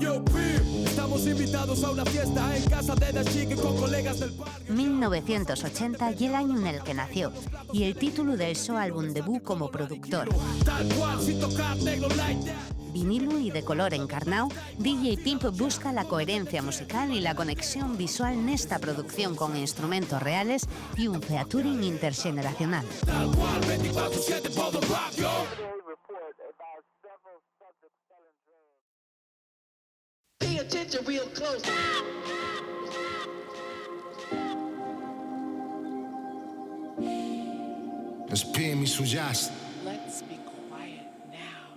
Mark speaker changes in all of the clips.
Speaker 1: yo, Pim. Estamos invitados a una fiesta en casa de Da Chic con colegas del barrio.
Speaker 2: 1980 y el año en el que nació, y el título del su álbum debut como productor.
Speaker 1: Tal cual, sin tocar negro like that.
Speaker 2: Vinilo y de color encarnado, DJ Pimp busca la coherencia musical y la conexión visual en esta producción con instrumentos reales y un featuring intergeneracional.
Speaker 1: Tal cual, 24/7 por the rock, yo.
Speaker 3: Pay attention real close.
Speaker 4: Spin mi su jazz.
Speaker 3: Let's be quiet now.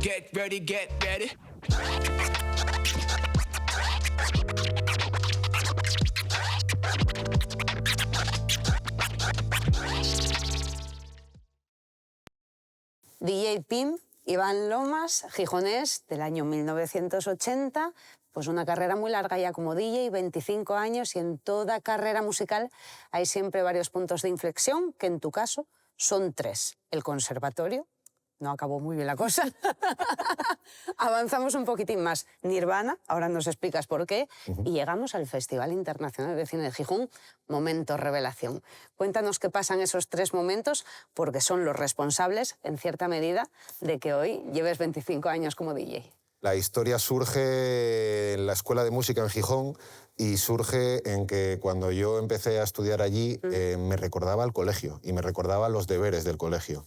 Speaker 1: Get ready, get ready.
Speaker 5: DJ Pimp, Iván Lomas, gijonés, del año 1980, pues una carrera muy larga ya como DJ, 25 años, y en toda carrera musical hay siempre varios puntos de inflexión, que en tu caso son 3. El conservatorio, no acabó muy bien la cosa. Avanzamos un poquitín más. Nirvana, ahora nos explicas por qué, y llegamos al Festival Internacional de Cine de Gijón, momento revelación. Cuéntanos qué pasan esos 3 momentos, porque son los responsables, en cierta medida, de que hoy lleves 25 años como DJ.
Speaker 6: La historia surge en la Escuela de Música en Gijón y surge en que cuando yo empecé a estudiar allí me recordaba al colegio y me recordaba los deberes del colegio.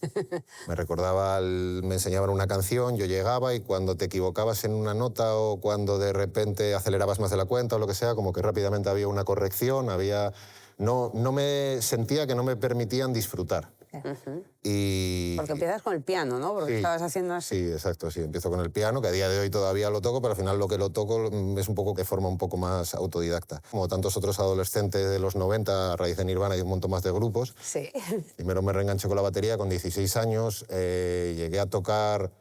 Speaker 6: Me enseñaban una canción, yo llegaba y cuando te equivocabas en una nota o cuando de repente acelerabas más de la cuenta o lo que sea, como que rápidamente había una corrección, no me sentía que no me permitían disfrutar. Y
Speaker 5: porque empiezas con el piano, ¿no? Porque
Speaker 6: sí,
Speaker 5: estabas haciendo así.
Speaker 6: Sí, exacto, sí. Empiezo con el piano, que a día de hoy todavía lo toco, pero al final lo que lo toco es un poco de forma un poco más autodidacta. Como tantos otros adolescentes de los 90, a raíz de Nirvana y un montón más de grupos.
Speaker 5: Sí.
Speaker 6: Primero me reenganché con la batería con 16 años. Llegué a tocar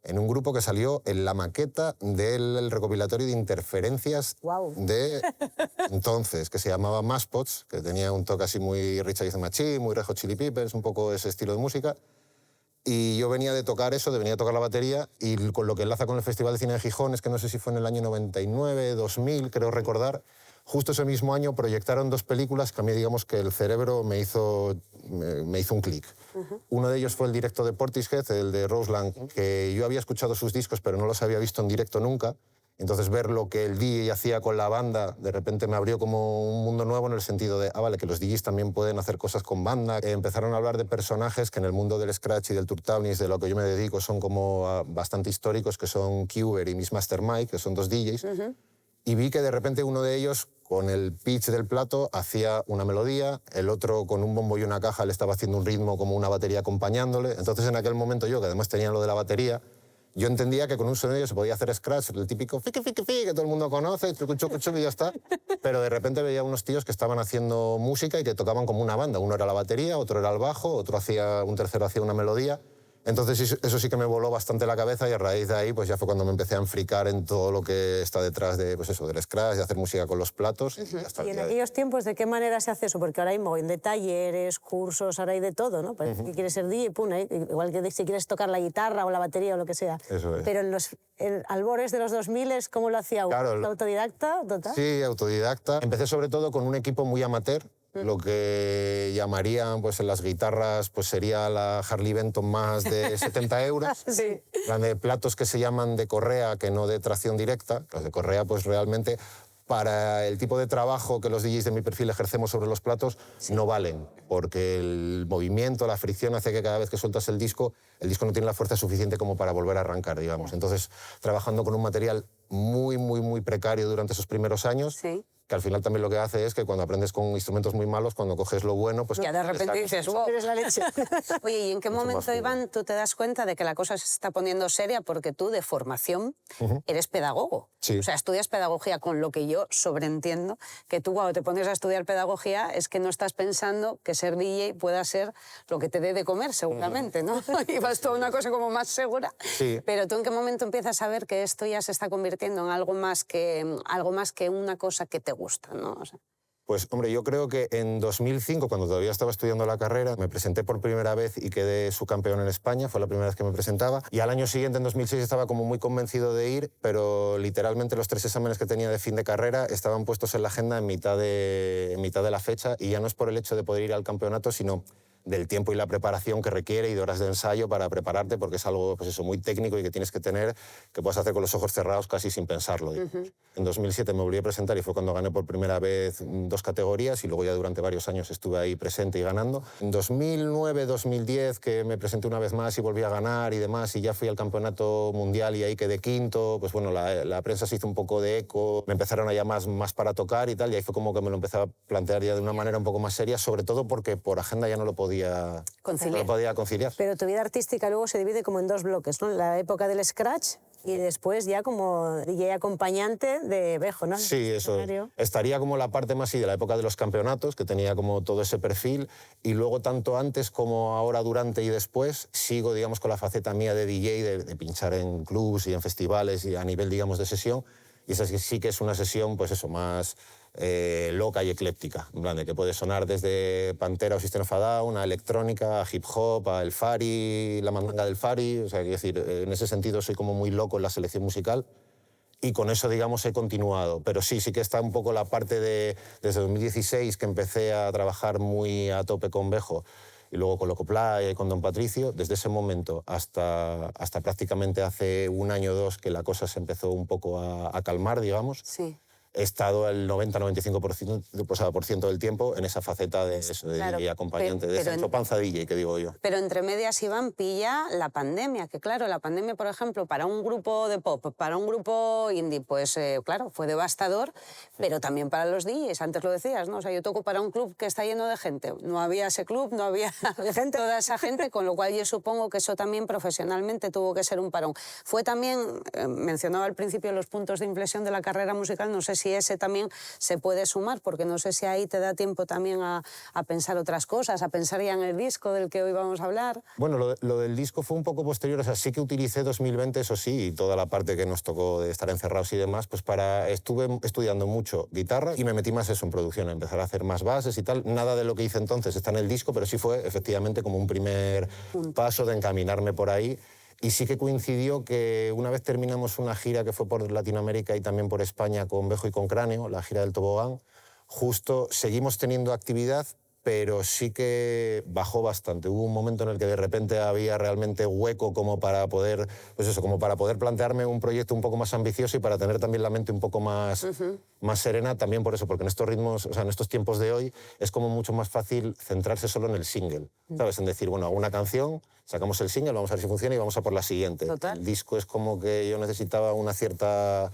Speaker 6: en un grupo que salió en la maqueta del recopilatorio de interferencias de entonces, que se llamaba Maspots, que tenía un toque así muy Rage Against the Machine, muy Red Hot Chili Peppers, un poco ese estilo de música. Y yo venía de tocar eso, venía de tocar la batería, y con lo que enlaza con el Festival de Cine de Gijón es que no sé si fue en el año 99, 2000, creo recordar, justo ese mismo año proyectaron 2 películas que a mí, digamos, que el cerebro me hizo un clic. Uno de ellos fue el directo de Portishead, el de Roseland, que yo había escuchado sus discos, pero no los había visto en directo nunca. Entonces, ver lo que el DJ hacía con la banda, de repente me abrió como un mundo nuevo en el sentido de, vale, que los DJs también pueden hacer cosas con banda. Empezaron a hablar de personajes que en el mundo del scratch y del turntable, de lo que yo me dedico, son como bastante históricos, que son Cuber y Miss Master Mike, que son 2 DJs. Y vi que de repente uno de ellos, con el pitch del plato, hacía una melodía, el otro con un bombo y una caja le estaba haciendo un ritmo como una batería acompañándole. Entonces, en aquel momento yo, que además tenía lo de la batería, yo entendía que con un sonido se podía hacer scratch, el típico fiqui, fiqui, fiqui, que todo el mundo conoce, chucu, chucu, chucu, y ya está. Pero de repente veía unos tíos que estaban haciendo música y que tocaban como una banda. Uno era la batería, otro era el bajo, un tercero hacía una melodía. Entonces eso sí que me voló bastante la cabeza y a raíz de ahí pues ya fue cuando me empecé a enfricar en todo lo que está detrás de, pues eso, del scratch, de hacer música con los platos.
Speaker 7: Y en aquellos tiempos, ¿de qué manera se hace eso? Porque ahora hay mogollón de talleres, cursos, ahora hay de todo, ¿no? Parece que quieres ser DJ, pum, igual que si quieres tocar la guitarra o la batería o lo que sea.
Speaker 6: Eso es.
Speaker 7: Pero en los albores de los 2000, ¿cómo lo hacía uno?
Speaker 6: Claro,
Speaker 7: ¿Autodidacta? ¿Total?
Speaker 6: Sí, autodidacta. Empecé sobre todo con un equipo muy amateur. Lo que llamarían pues en las guitarras pues sería la Harley Benton más de 70 euros.
Speaker 7: Sí.
Speaker 6: De platos que se llaman de correa, que no de tracción directa. Los de correa pues realmente para el tipo de trabajo que los DJs de mi perfil ejercemos sobre los platos no valen, porque el movimiento, la fricción hace que cada vez que sueltas el disco no tiene la fuerza suficiente como para volver a arrancar, digamos. Entonces, trabajando con un material muy, muy, muy precario durante esos primeros años, que al final también lo que hace es que cuando aprendes con instrumentos muy malos, cuando coges lo bueno, pues...
Speaker 5: Ya de repente dices, wow.
Speaker 7: Eres la leche.
Speaker 5: Oye, ¿y en qué
Speaker 6: Mucho más
Speaker 5: momento,
Speaker 6: fluido.
Speaker 5: Iván, tú te das cuenta de que la cosa se está poniendo seria porque tú, de formación, eres pedagogo?
Speaker 6: Sí.
Speaker 5: O sea, estudias pedagogía, con lo que yo sobreentiendo que tú cuando te pones a estudiar pedagogía es que no estás pensando que ser DJ pueda ser lo que te dé de comer, seguramente, ¿no? Y vas toda una cosa como más segura.
Speaker 6: Sí.
Speaker 5: Pero tú, ¿en qué momento empiezas a ver que esto ya se está convirtiendo en algo más que una cosa que te gusta, ¿no? O sea,
Speaker 6: Pues, hombre, yo creo que en 2005, cuando todavía estaba estudiando la carrera, me presenté por primera vez y quedé subcampeón en España, fue la primera vez que me presentaba. Y al año siguiente, en 2006, estaba como muy convencido de ir, pero literalmente los 3 exámenes que tenía de fin de carrera estaban puestos en la agenda en mitad de la fecha, y ya no es por el hecho de poder ir al campeonato, sino del tiempo y la preparación que requiere y de horas de ensayo para prepararte, porque es algo, pues eso, muy técnico y que tienes que tener, que puedes hacer con los ojos cerrados casi sin pensarlo. En 2007 me volví a presentar y fue cuando gané por primera vez 2 categorías, y luego ya durante varios años estuve ahí presente y ganando. En 2009, 2010, que me presenté una vez más y volví a ganar y demás, y ya fui al campeonato mundial y ahí quedé quinto, pues bueno, la prensa se hizo un poco de eco, me empezaron a llamar más para tocar y tal, y ahí fue como que me lo empezaba a plantear ya de una manera un poco más seria, sobre todo porque por agenda ya no lo podía conciliar.
Speaker 7: Pero tu vida artística luego se divide como en 2 bloques, ¿no? La época del scratch y después ya como DJ acompañante de Bejo, ¿no?
Speaker 6: Sí, eso. Estaría como la parte más de la época de los campeonatos, que tenía como todo ese perfil, y luego tanto antes como ahora, durante y después, sigo, digamos, con la faceta mía de DJ, de pinchar en clubs y en festivales y a nivel, digamos, de sesión. Y esa sí que es una sesión, pues eso, más loca y ecléptica, en plan de que puede sonar desde Pantera o System of a Down a electrónica, a hip hop, a El Fari, la mandanga del Fari. O sea, quiero decir, en ese sentido soy como muy loco en la selección musical. Y con eso, digamos, he continuado. Pero sí que está un poco la parte de... Desde 2016, que empecé a trabajar muy a tope con Bejo, y luego con Locoplay y con Don Patricio, desde ese momento hasta prácticamente hace 1 año o 2 que la cosa se empezó un poco a calmar, digamos.
Speaker 5: sí.
Speaker 6: He estado el 90-95% del tiempo en esa faceta de DJ acompañante, de Sancho Panza DJ, que digo yo.
Speaker 5: Pero entre medias, Iván, pilla la pandemia, que claro, la pandemia, por ejemplo, para un grupo de pop, para un grupo indie, pues claro, fue devastador, pero también para los DJs, antes lo decías, ¿no? O sea, yo toco para un club que está lleno de gente, no había ese club, no había gente, toda esa gente, con lo cual yo supongo que eso también profesionalmente tuvo que ser un parón. Fue también, mencionaba al principio los puntos de inflexión de la carrera musical, no sé si ese también se puede sumar, porque no sé si ahí te da tiempo también a pensar otras cosas, a pensar ya en el disco del que hoy vamos a hablar.
Speaker 6: Bueno, lo del disco fue un poco posterior, o sea, sí que utilicé 2020, eso sí, y toda la parte que nos tocó de estar encerrados y demás, pues estuve estudiando mucho guitarra y me metí más eso en producción, a empezar a hacer más bases y tal. Nada de lo que hice entonces está en el disco, pero sí fue efectivamente como un primer paso de encaminarme por ahí. Y sí que coincidió que una vez terminamos una gira que fue por Latinoamérica y también por España con Bejo y con Cráneo, la gira del Tobogán, justo seguimos teniendo actividad, pero sí que bajó bastante. Hubo un momento en el que de repente había realmente hueco como para poder, pues eso, como para poder plantearme un proyecto un poco más ambicioso y para tener también la mente un poco más, más serena, también por eso, porque en estos ritmos, o sea, en estos tiempos de hoy es como mucho más fácil centrarse solo en el single, ¿sabes? En decir, bueno, hago una canción, sacamos el single, vamos a ver si funciona y vamos a por la siguiente.
Speaker 5: Total.
Speaker 6: El disco es como que yo necesitaba una cierta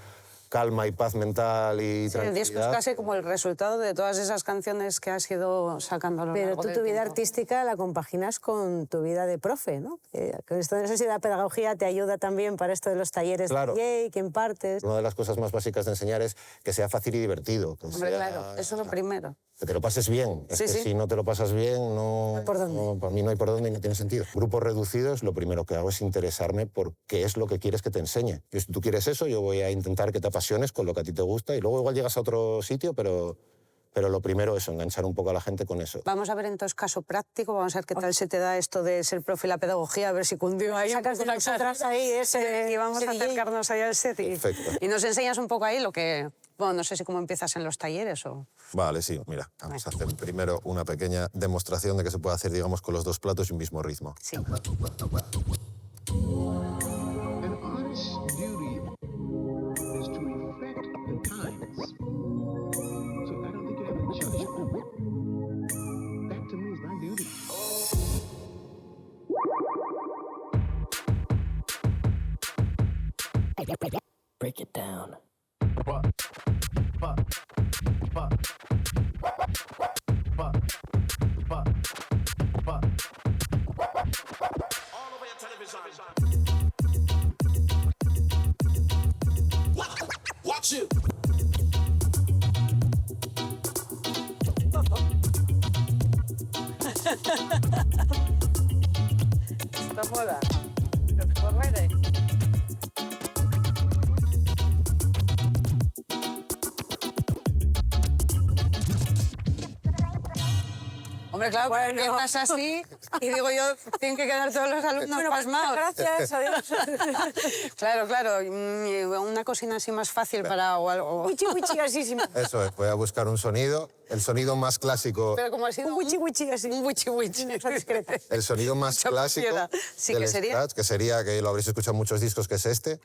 Speaker 6: calma y paz mental y tranquilidad.
Speaker 5: El disco es casi como el resultado de todas esas canciones que has ido sacando a lo largo
Speaker 7: Pero tú
Speaker 5: del
Speaker 7: tu vida
Speaker 5: tiempo.
Speaker 7: artística la compaginas con tu vida de profe, ¿no? Con esto, no sé si la pedagogía te ayuda también para esto de los talleres
Speaker 6: Claro.
Speaker 7: de DJ que impartes.
Speaker 6: Una de las cosas más básicas de enseñar es que sea fácil y divertido. Que
Speaker 5: Hombre,
Speaker 6: sea-
Speaker 5: claro, eso es lo primero.
Speaker 6: Que te lo pases bien. Es
Speaker 5: Sí,
Speaker 6: que
Speaker 5: sí.
Speaker 6: si no te lo pasas bien, no...
Speaker 7: ¿Por dónde?
Speaker 6: no, para mí no hay por dónde y no tiene sentido. Grupos reducidos, lo primero que hago es interesarme por qué es lo que quieres que te enseñe. Y si tú quieres eso, yo voy a intentar que te apasiones con lo que a ti te gusta y luego igual llegas a otro sitio, pero lo primero es enganchar un poco a la gente con eso.
Speaker 5: Vamos a ver entonces caso práctico, vamos a ver qué tal se te da esto de ser profe y la pedagogía, a ver si cundió ahí.
Speaker 7: Sacas de
Speaker 5: un poco la
Speaker 7: nosotras
Speaker 5: cara.
Speaker 7: ahí ese...
Speaker 5: Y vamos
Speaker 7: ese
Speaker 5: a
Speaker 7: DJ.
Speaker 5: acercarnos ahí al set
Speaker 6: Perfecto.
Speaker 5: y nos enseñas un poco ahí lo que... Bueno, no sé si cómo empiezas en los talleres o...
Speaker 6: Vale, sí, mira, vamos a hacer primero una pequeña demostración de que se puede hacer, digamos, con los 2 platos y un mismo ritmo.
Speaker 5: Sí.
Speaker 4: An artist's duty is to reflect the times. So I don't think you have a choice. That to me is my duty.
Speaker 3: Break it down.
Speaker 1: Watch you.
Speaker 5: Esto mola. Los correres. Hombre, claro,
Speaker 7: Bueno.
Speaker 5: que estás así y digo yo, tienen que quedar todos los alumnos pasmados.
Speaker 7: Gracias, adiós.
Speaker 5: Claro, claro, una cocina así más fácil para o algo.
Speaker 7: Wichi, wichi, así, sí.
Speaker 6: Eso es, voy a buscar un sonido, el sonido más clásico,
Speaker 5: Pero como ha sido
Speaker 7: Un wichi, wichi, así.
Speaker 5: un wichi wichi.
Speaker 7: Una cosa discreta.
Speaker 6: el sonido más
Speaker 5: Mucha
Speaker 6: clásico
Speaker 5: propiedad. Sí,
Speaker 6: del
Speaker 5: ¿qué sería?
Speaker 6: scratch, que sería, que lo habréis escuchado en muchos discos, que es este.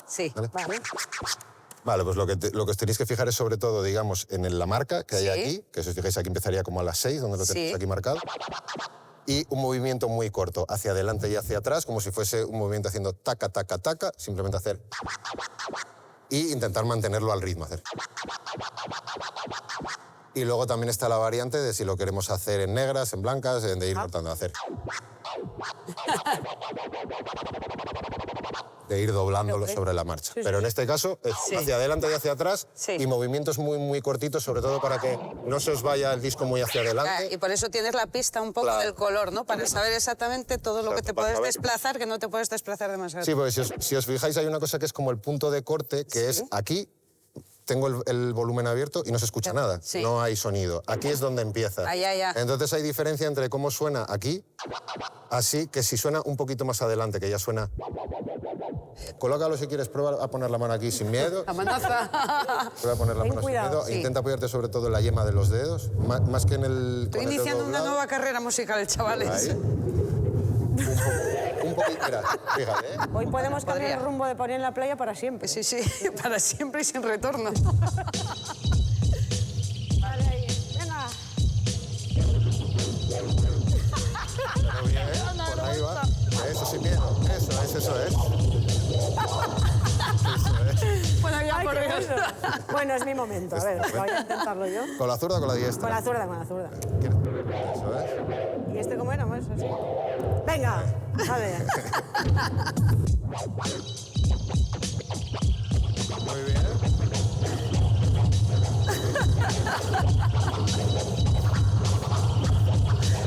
Speaker 5: Sí.
Speaker 6: ¿Vale?
Speaker 7: Vale.
Speaker 6: Vale, pues lo que os tenéis que fijar es sobre todo, digamos, en la marca que hay
Speaker 5: Sí.
Speaker 6: aquí, que si os fijáis aquí empezaría como a las 6, donde lo tenéis
Speaker 5: Sí.
Speaker 6: aquí marcado. Y un movimiento muy corto, hacia adelante y hacia atrás, como si fuese un movimiento haciendo taca, taca, taca, simplemente hacer... Y intentar mantenerlo al ritmo, hacer... Y luego también está la variante de si lo queremos hacer en negras, en blancas, de ir cortando, hacer... de ir doblándolo sobre la marcha. Pero en este caso es hacia adelante y hacia atrás
Speaker 5: Sí.
Speaker 6: y movimientos muy, muy cortitos, sobre todo para que no se os vaya el disco muy hacia
Speaker 5: Ah,
Speaker 6: adelante.
Speaker 5: y por eso tienes la pista un poco
Speaker 6: Claro.
Speaker 5: del color, ¿no? Para saber exactamente todo lo que te
Speaker 6: Exacto, para
Speaker 5: puedes
Speaker 6: saber.
Speaker 5: desplazar, que no te puedes desplazar demasiado.
Speaker 6: Sí, porque si os fijáis hay una cosa que es como el punto de corte, que es aquí. Tengo el volumen abierto y no se escucha nada,
Speaker 5: Sí.
Speaker 6: no hay sonido. Aquí es donde empieza.
Speaker 5: Ah, ya.
Speaker 6: Entonces hay diferencia entre cómo suena aquí, así que si suena un poquito más adelante, que ya suena... Colócalo si quieres, prueba a poner la mano aquí sin miedo.
Speaker 5: Amenaza.
Speaker 6: Prueba a poner la
Speaker 7: Ten
Speaker 6: mano
Speaker 7: cuidado,
Speaker 6: sin miedo.
Speaker 5: sí.
Speaker 6: Intenta apoyarte sobre todo en la yema de los dedos, más que en el...
Speaker 5: Estoy
Speaker 6: con el dedo
Speaker 5: iniciando una
Speaker 6: doblado.
Speaker 5: nueva carrera musical, chavales.
Speaker 6: Ahí. Un poquito, mira, fíjate, ¿eh?
Speaker 7: Hoy podemos cambiar
Speaker 5: Podría.
Speaker 7: el rumbo de poner en la playa para siempre.
Speaker 5: Sí, sí, para siempre y sin retorno.
Speaker 7: Vale, ahí. Venga.
Speaker 6: Pero bien, ¿eh? Por ahí va. Eso sin miedo, eso es.
Speaker 5: Bueno, ya
Speaker 7: Ay,
Speaker 5: por
Speaker 7: qué
Speaker 5: Dios.
Speaker 7: bueno. Bueno, es mi momento. A ver, voy a intentarlo yo.
Speaker 6: ¿Con la zurda o con la diestra?
Speaker 7: Con la zurda, con la zurda.
Speaker 6: Eso es.
Speaker 7: ¿Y este cómo era? Más así. Venga, vale.
Speaker 6: Muy bien.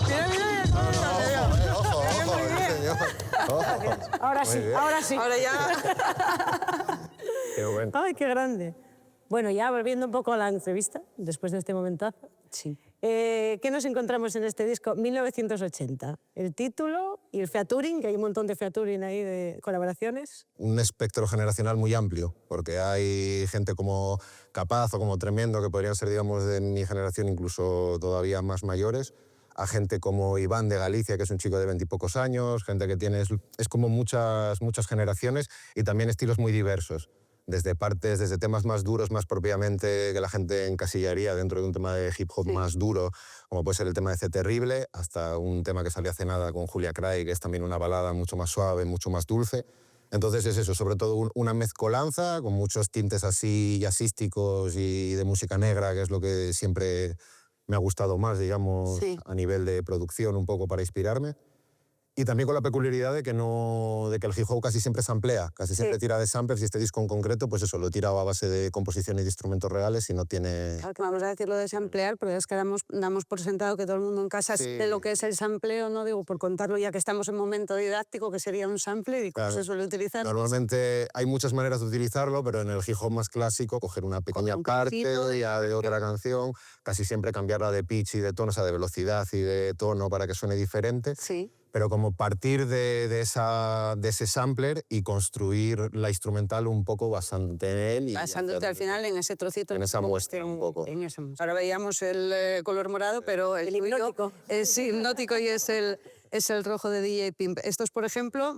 Speaker 5: Mira, mira,
Speaker 6: Ojo,
Speaker 5: muy bien.
Speaker 6: sí, señor. Ojo.
Speaker 7: Ahora sí,
Speaker 6: Muy bien.
Speaker 7: ahora sí.
Speaker 5: Ahora ya.
Speaker 6: Qué bueno.
Speaker 7: Ay, qué grande. Bueno, ya volviendo un poco a la entrevista, después de este momentazo.
Speaker 5: Sí.
Speaker 7: ¿Qué nos encontramos en este disco? 1980. El título y el featuring, que hay un montón de featuring ahí de colaboraciones.
Speaker 6: Un espectro generacional muy amplio, porque hay gente como Capaz o como Tremendo, que podrían ser, digamos, de mi generación, incluso todavía más mayores, a gente como Iván de Galicia, que es un chico de 20 y pocos años, gente que tiene... Es como muchas generaciones y también estilos muy diversos. Desde temas más duros, más propiamente que la gente encasillaría dentro de un tema de hip hop más duro, como puede ser el tema de C Terrible, hasta un tema que salió hace nada con Julia Craig, que es también una balada mucho más suave, mucho más dulce. Entonces es eso, sobre todo una mezcolanza con muchos tintes así jazzísticos y de música negra, que es lo que siempre me ha gustado más, digamos,
Speaker 5: Sí.
Speaker 6: a nivel de producción, un poco para inspirarme. Y también con la peculiaridad de que el hip hop casi siempre samplea, casi siempre tira de samples, y este disco en concreto, pues eso, lo he tirado a base de composiciones y de instrumentos reales y no tiene...
Speaker 5: Claro que vamos a decirlo de samplear, pero es que damos por sentado que todo el mundo en casa
Speaker 6: Sí.
Speaker 5: de lo que es el sampleo, no digo por contarlo ya que estamos en momento didáctico, que sería un sample y cómo
Speaker 6: Claro.
Speaker 5: se suele utilizar.
Speaker 6: Normalmente hay muchas maneras de utilizarlo, pero en el hip hop más clásico, coger una pequeña
Speaker 5: un
Speaker 6: parte
Speaker 5: pedacito.
Speaker 6: ya de otra canción, casi siempre cambiarla de pitch y de tono, o sea, de velocidad y de tono para que suene diferente.
Speaker 5: Sí.
Speaker 6: Pero como partir de ese sampler y construir la instrumental un poco basándote en él. Y
Speaker 5: Basándote al final en ese trocito.
Speaker 6: en esa muestra un poco.
Speaker 5: En esa muestra. Ahora veíamos el color morado, pero el tuyo
Speaker 7: hipnótico.
Speaker 5: es hipnótico y es el rojo de DJ Pimp. Estos, por ejemplo,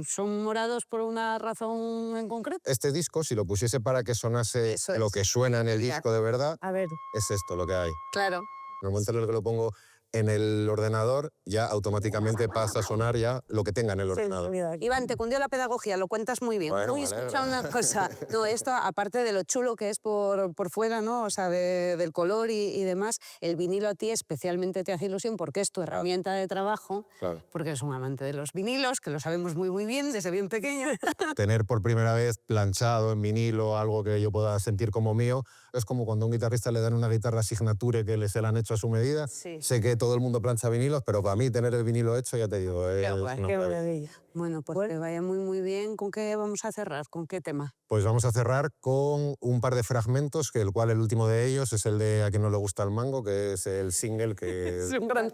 Speaker 5: son morados por una razón en concreto.
Speaker 6: Este disco, si lo pusiese para que sonase
Speaker 5: Eso
Speaker 6: lo
Speaker 5: es.
Speaker 6: que suena en el
Speaker 5: Claro.
Speaker 6: disco de verdad,
Speaker 7: A ver,
Speaker 6: es esto lo que hay.
Speaker 5: Claro.
Speaker 6: En el momento en el que lo pongo en el ordenador ya automáticamente pasa a sonar ya lo que tenga en el ordenador.
Speaker 5: Iván, te cundió la pedagogía, lo cuentas muy bien.
Speaker 6: Bueno,
Speaker 5: Uy,
Speaker 6: me
Speaker 5: escucha
Speaker 6: alegro.
Speaker 5: una cosa. No, esto, aparte de lo chulo que es por fuera, ¿no? O sea, del color y demás, el vinilo a ti especialmente te hace ilusión porque es tu herramienta de trabajo,
Speaker 6: Claro.
Speaker 5: porque eres un amante de los vinilos, que lo sabemos muy bien desde bien pequeño.
Speaker 6: Tener por primera vez planchado en vinilo algo que yo pueda sentir como mío, es como cuando a un guitarrista le dan una guitarra signature que se la han hecho a su medida.
Speaker 5: Sí.
Speaker 6: Sé que todo el mundo plancha vinilos, pero para mí tener el vinilo hecho, ya te digo, es
Speaker 5: guay,
Speaker 6: una
Speaker 7: Qué
Speaker 6: maravilla.
Speaker 7: maravilla.
Speaker 5: Bueno, pues que vaya muy bien. ¿Con qué vamos a cerrar? ¿Con qué tema?
Speaker 6: Pues vamos a cerrar con un par de fragmentos, que el cual el último de ellos es el de A quien no le gusta el mango, que es el single que
Speaker 5: un gran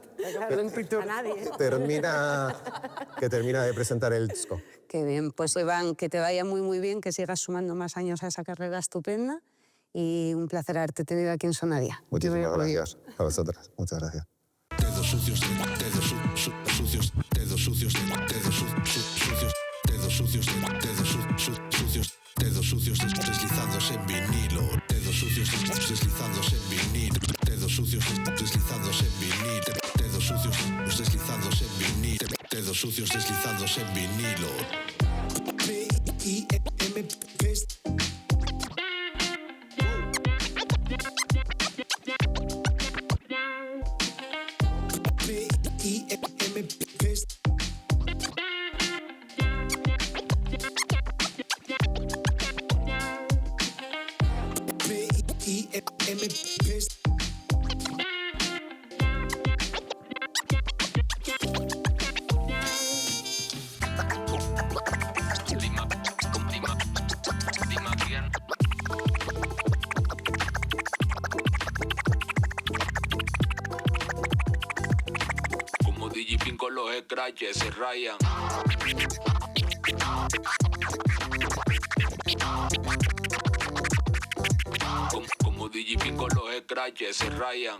Speaker 7: A nadie.
Speaker 6: termina de presentar el disco.
Speaker 5: Qué bien, pues Iván, que te vaya muy bien, que sigas sumando más años a esa carrera estupenda y un placer haberte tenido aquí en Sonadia.
Speaker 6: Muchísimas gracias a vosotras. Muchas gracias.
Speaker 1: Dedos sucios, dedos sucios, dedos sucios, dedos sucios, dedos sucios, dedos sucios deslizándose en vinilo, dedos sucios deslizándose en vinilo, dedos sucios deslizándose en vinilo, dedos sucios deslizándose en vinilo, dedos sucios deslizándose en vinilo. Como DJ Pinco los scratches se rayan. Como DJ Pinco los scratches se rayan.